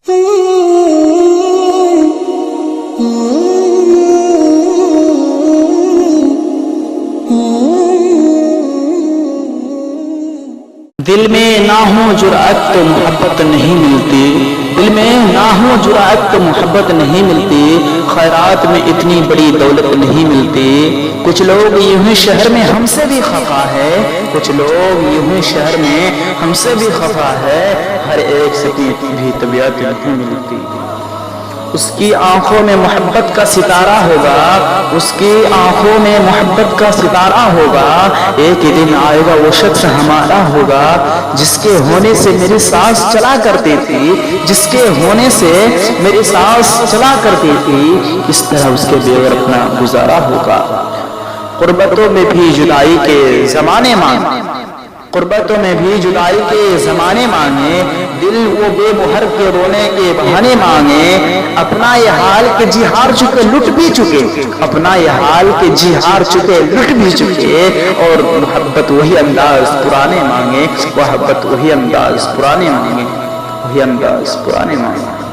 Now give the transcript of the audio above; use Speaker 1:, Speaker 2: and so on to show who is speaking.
Speaker 1: دل میں نہ ہو جرأت تو محبت نہیں ملتی، دل میں نہ ہو جرأت تو محبت نہیں ملتی، خیرات میں اتنی بڑی دولت نہیں ملتی۔ کچھ لوگ یوں ہی شہر میں ہم سے بھی خفا ہے، کچھ لوگ یوں ہی شہر میں ہم سے بھی خفا ہے، ہر ایک سے بھی طبیعت نہیں ملتی۔ اس کی آنکھوں میں محبت کا ستارہ ہوگا، اس کی آنکھوں میں محبت کا ستارہ ہوگا، ایک ہی دن آئے گا وہ شخص ہمارا ہوگا، جس کے ہونے سے میری سانس چلا کرتی تھی، جس کے ہونے سے میری سانس چلا کرتی تھی، کس طرح اس کے بغیر اپنا گزارا ہوگا۔ قربتوں میں بھی جدائی کے زمانے مانگے، قربتوں میں بھی جدائی کے زمانے مانگے، دل وہ بے مہر کے رونے کے بہانے مانگے، اپنا یہ حال کہ جی ہار چکے لٹ بھی چکے، اپنا یہ حال کہ جی ہار چکے لٹ بھی چکے، اور محبت وہی انداز پرانے مانگے، محبت وہی انداز پرانے مانگے، وہی انداز پرانے مانگے۔